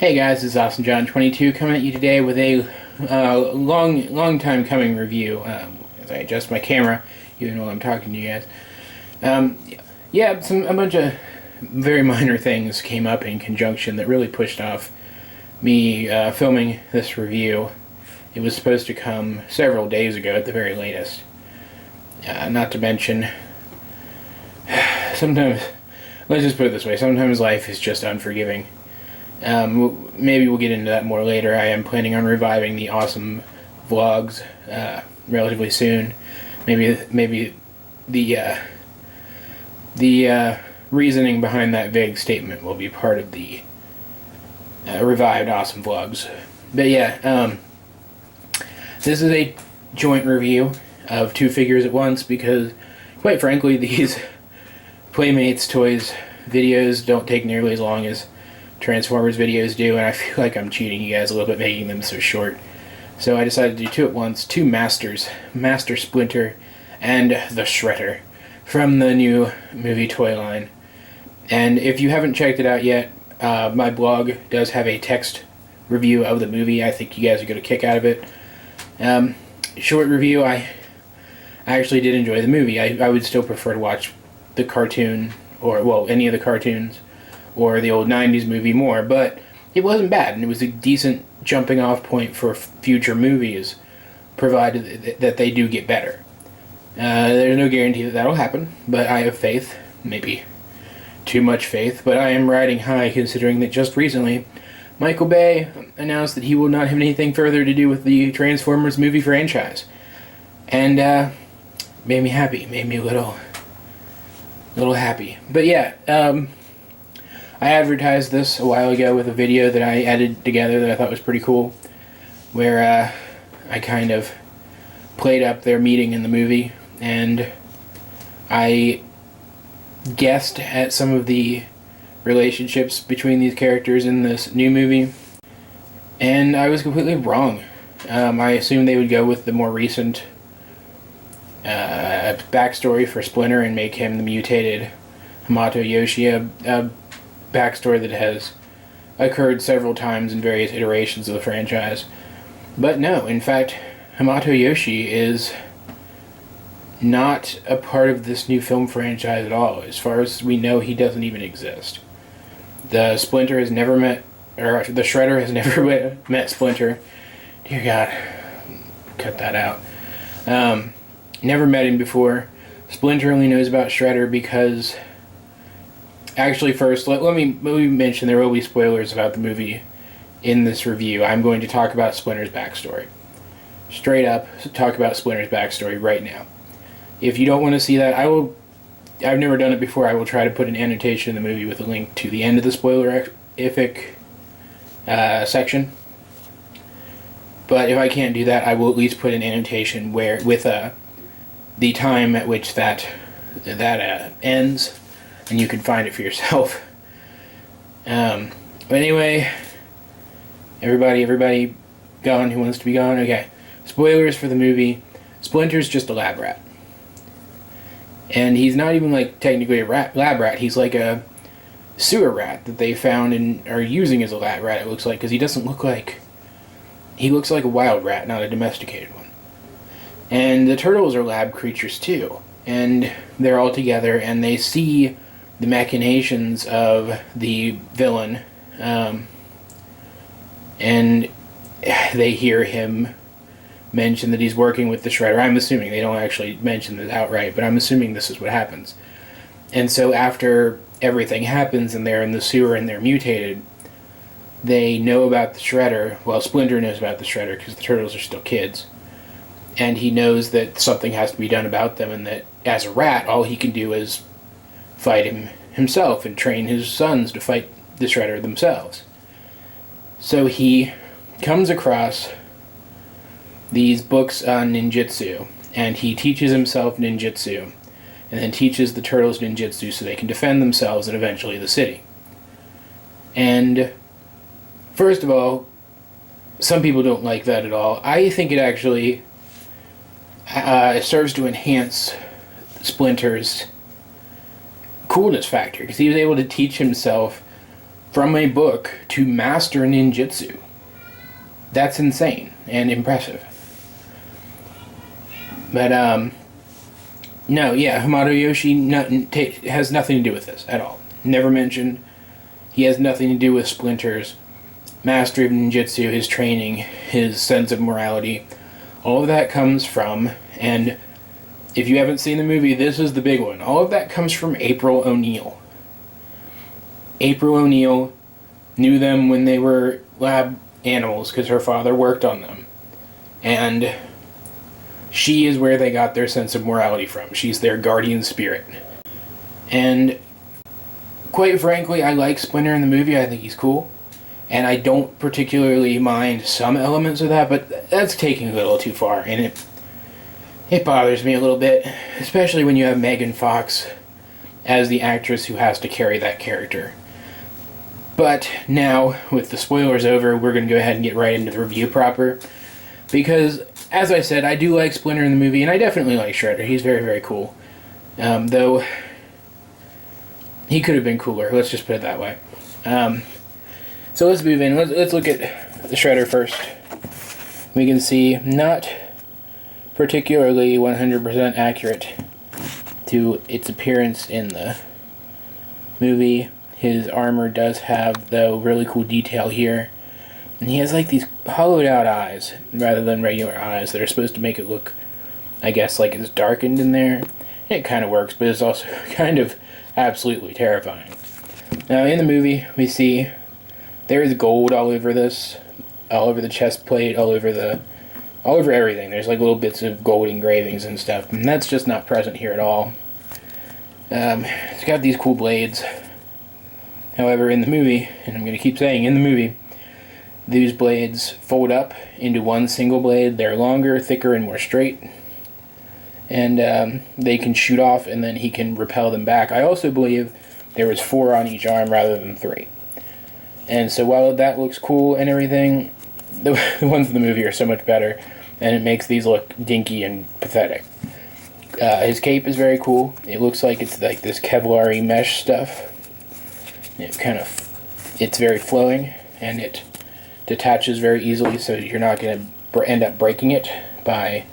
Hey guys, this is Awesome John 22 coming at you today with a long time coming review. As I adjust my camera, even while I'm talking to you guys. Yeah, a bunch of very minor things came up in conjunction that really pushed off me filming this review. It was supposed to come several days ago at the very latest. Not to mention, sometimes, let's just put it this way, sometimes life is just unforgiving. Maybe we'll get into that more later. I am planning on reviving the awesome vlogs relatively soon. Maybe the reasoning behind that vague statement will be part of the revived awesome vlogs. But yeah, this is a joint review of two figures at once because, quite frankly, these Playmates Toys videos don't take nearly as long as Transformers videos do, and I feel like I'm cheating you guys a little bit making them so short. So I decided to do two at once, two masters, Master Splinter and the Shredder, from the new movie toy line. And if you haven't checked it out yet, my blog does have a text review of the movie. I think you guys are going to kick out of it. Short review, I actually did enjoy the movie. I would still prefer to watch the cartoon, or, well, any of the cartoons, or the old 90s movie more, but it wasn't bad, and it was a decent jumping off point for future movies, provided that they do get better. There's no guarantee that that'll happen, but I have faith, maybe too much faith, but I am riding high considering that just recently Michael Bay announced that he will not have anything further to do with the Transformers movie franchise, and made me happy, made me a little happy. But yeah, I advertised this a while ago with a video that I edited together that I thought was pretty cool, where I kind of played up their meeting in the movie, and I guessed at some of the relationships between these characters in this new movie, and I was completely wrong. I assumed they would go with the more recent backstory for Splinter and make him the mutated Hamato Yoshi, a backstory that has occurred several times in various iterations of the franchise. But no, in fact, Hamato Yoshi is not a part of this new film franchise at all. As far as we know, he doesn't even exist. The Splinter has never met, or the Shredder has never met Splinter. Dear God, cut that out. Never met him before. Splinter only knows about Shredder because... Actually, first, let me mention there will be spoilers about the movie in this review. I'm going to talk about Splinter's backstory. Straight up, talk about Splinter's backstory right now. If you don't want to see that, I've never done it before. I will try to put an annotation in the movie with a link to the end of the spoilerific section. But if I can't do that, I will at least put an annotation with the time at which that ends, and you can find it for yourself. But anyway, everybody gone who wants to be gone? Okay. Spoilers for the movie. Splinter's just a lab rat. And he's not even like technically a lab rat. He's like a sewer rat that they found and are using as a lab rat, it looks like, because he doesn't look like... He looks like a wild rat, not a domesticated one. And the turtles are lab creatures too. And they're all together and they see the machinations of the villain, and they hear him mention that he's working with the Shredder. I'm assuming they don't actually mention this outright, but I'm assuming this is what happens. And so after everything happens and they're in the sewer and they're mutated, they know about the Shredder. Well, Splinter knows about the Shredder because the turtles are still kids, and he knows that something has to be done about them, and that as a rat all he can do is fight him himself and train his sons to fight the Shredder themselves. So he comes across these books on ninjutsu, and he teaches himself ninjutsu, and then teaches the turtles ninjutsu so they can defend themselves and eventually the city. And first of all, some people don't like that at all. I think it actually serves to enhance Splinter's coolness factor, because he was able to teach himself from a book to master ninjutsu. That's insane and impressive. But, no, yeah, Hamato Yoshi has nothing to do with this at all. Never mentioned. He has nothing to do with Splinter's mastery of ninjutsu, his training, his sense of morality. All of that comes from, and if you haven't seen the movie, this is the big one. All of that comes from April O'Neil. April O'Neil knew them when they were lab animals because her father worked on them. And she is where they got their sense of morality from. She's their guardian spirit. And quite frankly, I like Splinter in the movie. I think he's cool. And I don't particularly mind some elements of that, but that's taking a little too far. And it bothers me a little bit, especially when you have Megan Fox as the actress who has to carry that character. But now, with the spoilers over, we're going to go ahead and get right into the review proper. Because, as I said, I do like Splinter in the movie, and I definitely like Shredder. He's very, very cool. Though, he could have been cooler. Let's just put it that way. So let's move in. Let's look at the Shredder first. We can see not particularly 100% accurate to its appearance in the movie. His armor does have, though, really cool detail here. And he has, like, these hollowed-out eyes, rather than regular eyes, that are supposed to make it look, I guess, like it's darkened in there. And it kind of works, but it's also kind of absolutely terrifying. Now, in the movie, we see there is gold all over this, all over the chest plate, all over everything. There's, like, little bits of gold engravings and stuff, and that's just not present here at all. It's got these cool blades. However, in the movie, and I'm going to keep saying in the movie, these blades fold up into one single blade. They're longer, thicker, and more straight. And they can shoot off, and then he can repel them back. I also believe there was 4 on each arm rather than 3. And so while that looks cool and everything, the ones in the movie are so much better, and it makes these look dinky and pathetic. His cape is very cool. It looks like it's like this Kevlar-y mesh stuff. It's very flowing, and it detaches very easily, so you're not going to end up breaking it by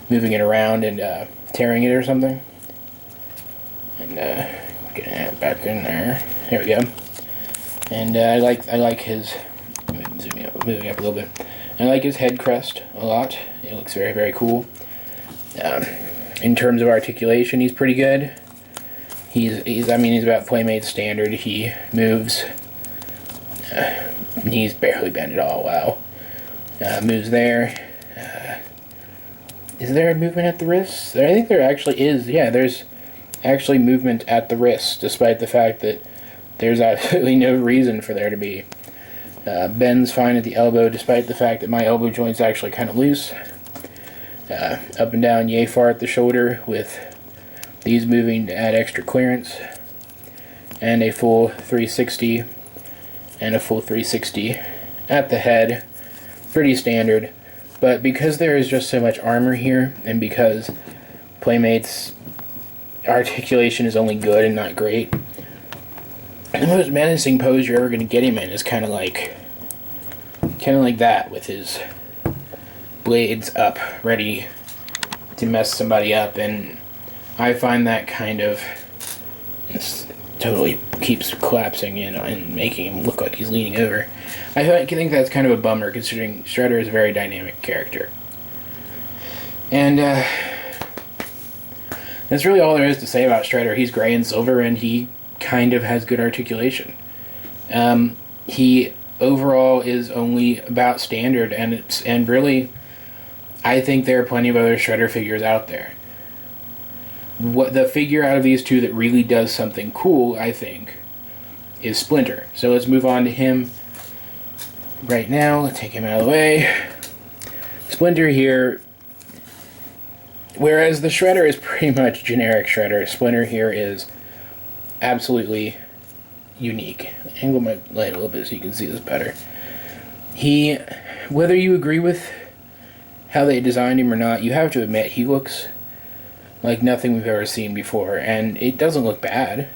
moving it around and tearing it or something. And getting it back in there. There we go. And I like his moving up a little bit. I like his head crest a lot. It looks very, very cool. In terms of articulation, he's pretty good. He's about Playmate standard. He moves. Knees barely bend at all. Wow. Moves there. Is there a movement at the wrists? I think there actually is. Yeah, there's actually movement at the wrists, despite the fact that there's absolutely no reason for there to be. Bends fine at the elbow, despite the fact that my elbow joint's actually kind of loose. Up and down, yay far at the shoulder, with these moving to add extra clearance. And a full 360 and a full 360 at the head. Pretty standard. But because there is just so much armor here, and because Playmate's articulation is only good and not great, the most menacing pose you're ever going to get him in is kind of like that, with his blades up, ready to mess somebody up. And I find that kind of, this totally keeps collapsing in and making him look like he's leaning over. I think that's kind of a bummer, considering Shredder is a very dynamic character. And that's really all there is to say about Shredder. He's gray and silver, and he kind of has good articulation. He overall is only about standard, and really, I think there are plenty of other Shredder figures out there. What the figure out of these two that really does something cool, I think, is Splinter. So let's move on to him right now. Let's take him out of the way. Splinter here, whereas the Shredder is pretty much generic Shredder, Splinter here is absolutely unique. Angle my light a little bit so you can see this better. Whether you agree with how they designed him or not, you have to admit he looks like nothing we've ever seen before, and it doesn't look bad.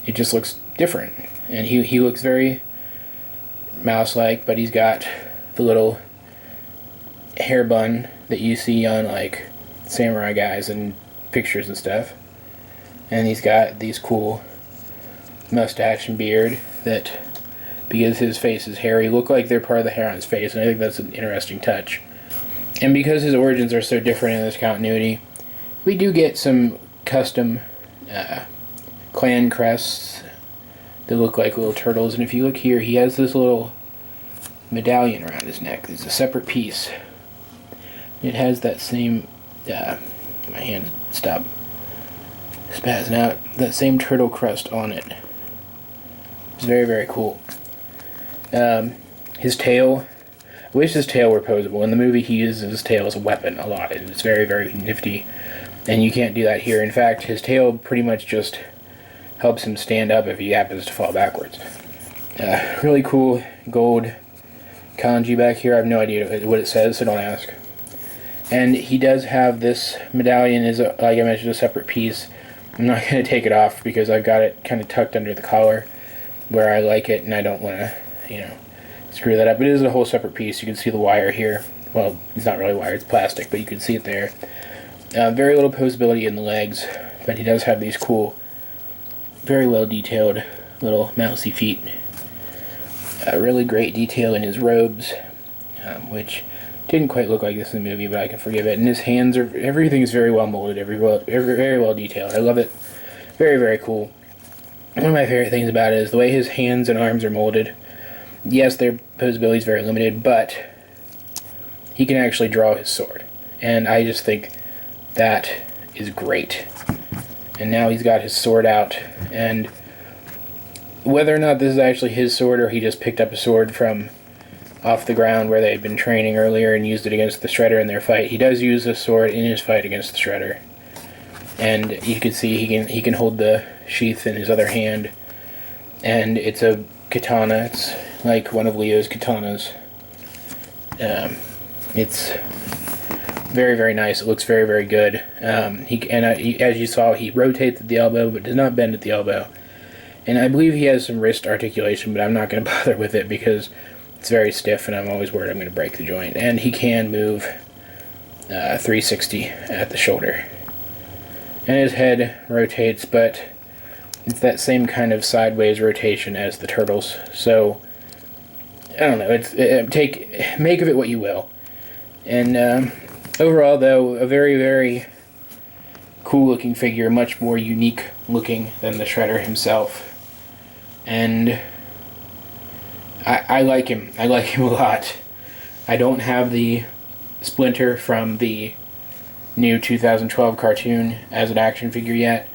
It just looks different. and he looks very mouse-like, but he's got the little hair bun that you see on like samurai guys and pictures and stuff, and he's got these cool mustache and beard that, because his face is hairy, look like they're part of the hair on his face, and I think that's an interesting touch. And because his origins are so different in this continuity, we do get some custom clan crests that look like little turtles. And if you look here, he has this little medallion around his neck. It's a separate piece. It has that same... my hand stopped spazzing out. That same turtle crest on it. It's very, very cool. His tail... I wish his tail were posable. In the movie, he uses his tail as a weapon a lot, and it's very, very nifty. And you can't do that here. In fact, his tail pretty much just helps him stand up if he happens to fall backwards. Really cool gold kanji back here. I have no idea what it says, so don't ask. And he does have this medallion, is like I mentioned, a separate piece. I'm not going to take it off because I've got it kind of tucked under the collar where I like it, and I don't want to, screw that up. It is a whole separate piece. You can see the wire here. Well, it's not really wire, it's plastic, but you can see it there. Very little posability in the legs, but he does have these cool, very well detailed little mousy feet. Really great detail in his robes, which didn't quite look like this in the movie, but I can forgive it. And his hands are, everything is very well molded, very well detailed. I love it. Very, very cool. One of my favorite things about it is the way his hands and arms are molded. Yes, their posability is very limited, but he can actually draw his sword. And I just think that is great. And now he's got his sword out, and whether or not this is actually his sword or he just picked up a sword from off the ground where they had been training earlier and used it against the Shredder in their fight, he does use this sword in his fight against the Shredder. And you can see he can hold the sheath in his other hand, and it's a katana. It's like one of Leo's katanas. It's very, very nice. It looks very, very good. As you saw, he rotates at the elbow, but does not bend at the elbow. And I believe he has some wrist articulation, but I'm not going to bother with it because it's very stiff, and I'm always worried I'm going to break the joint. And he can move 360 at the shoulder. And his head rotates, but it's that same kind of sideways rotation as the turtles. So, I don't know. Make of it what you will. And overall, though, a very, very cool-looking figure, much more unique-looking than the Shredder himself. And I like him. I like him a lot. I don't have the Splinter from the new 2012 cartoon as an action figure yet.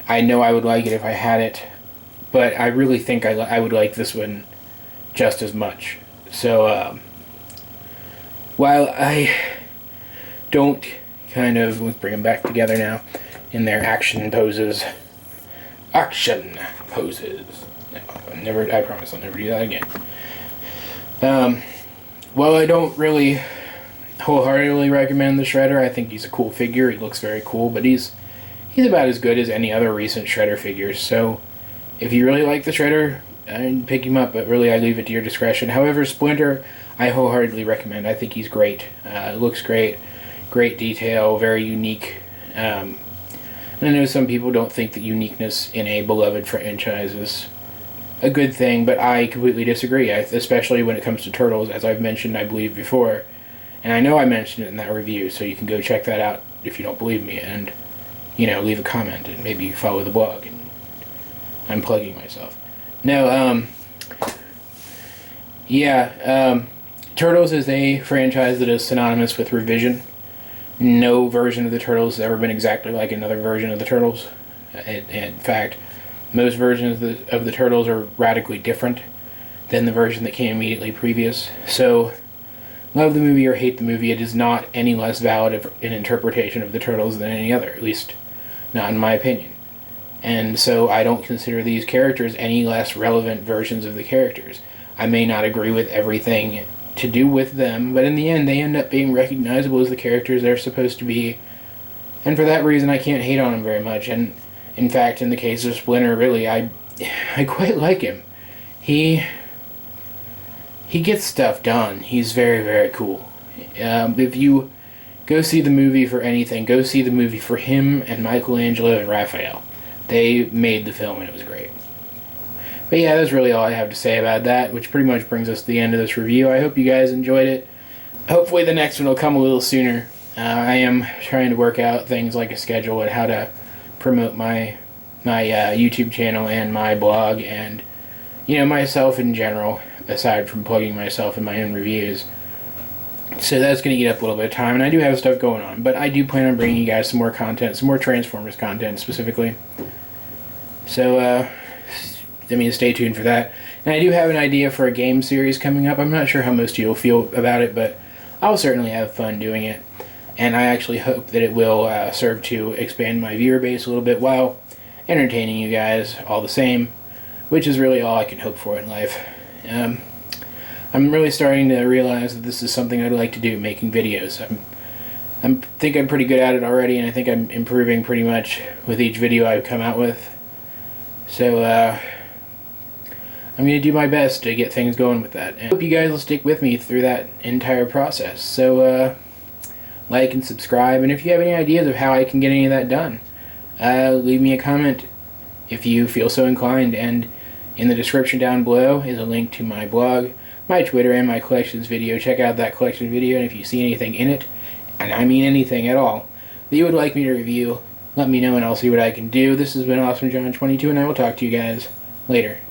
I know I would like it if I had it, but I really think I would like this one just as much. So, while I don't let's bring them back together now in their action poses. Action poses. No, I promise I'll never do that again. While I don't really wholeheartedly recommend the Shredder, I think he's a cool figure. He looks very cool, but he's about as good as any other recent Shredder figures. So if you really like the Shredder, I'd pick him up, but really I leave it to your discretion. However, Splinter, I wholeheartedly recommend. I think he's great. It looks great. Great detail, very unique. And I know some people don't think that uniqueness in a beloved franchise is a good thing, but I completely disagree, especially when it comes to Turtles, as I've mentioned, I believe, before. And I know I mentioned it in that review, so you can go check that out if you don't believe me, and, leave a comment, and maybe follow the blog. And I'm plugging myself. No, Turtles is a franchise that is synonymous with revision. No version of the Turtles has ever been exactly like another version of the Turtles. In fact, most versions of the Turtles are radically different than the version that came immediately previous. So, love the movie or hate the movie, it is not any less valid of an interpretation of the Turtles than any other, at least not in my opinion. And so I don't consider these characters any less relevant versions of the characters. I may not agree with everything to do with them, but in the end they end up being recognizable as the characters they're supposed to be. And for that reason I can't hate on them very much. And in fact, in the case of Splinter, really, I I quite like him. He gets stuff done. He's very, very cool. If you go see the movie for anything, go see the movie for him and Michelangelo and Raphael. They made the film and it was great. But yeah, that's really all I have to say about that, which pretty much brings us to the end of this review. I hope you guys enjoyed it. Hopefully the next one will come a little sooner. I am trying to work out things like a schedule and how to promote my YouTube channel and my blog and, you know, myself in general, aside from plugging myself in my own reviews. So that's going to eat up a little bit of time, and I do have stuff going on, but I do plan on bringing you guys some more content, some more Transformers content specifically. So, stay tuned for that. And I do have an idea for a game series coming up. I'm not sure how most of you will feel about it, but I'll certainly have fun doing it. And I actually hope that it will serve to expand my viewer base a little bit while entertaining you guys all the same, which is really all I can hope for in life. I'm really starting to realize that this is something I'd like to do, making videos. I think I'm pretty good at it already, and I think I'm improving pretty much with each video I come out with. So, I'm going to do my best to get things going with that. And I hope you guys will stick with me through that entire process. So, like and subscribe, and if you have any ideas of how I can get any of that done, leave me a comment if you feel so inclined, and in the description down below is a link to my blog, my Twitter, and my collections video. Check out that collection video, and if you see anything in it, and I mean anything at all, that you would like me to review, let me know and I'll see what I can do. This has been Awesome John 22, and I will talk to you guys later.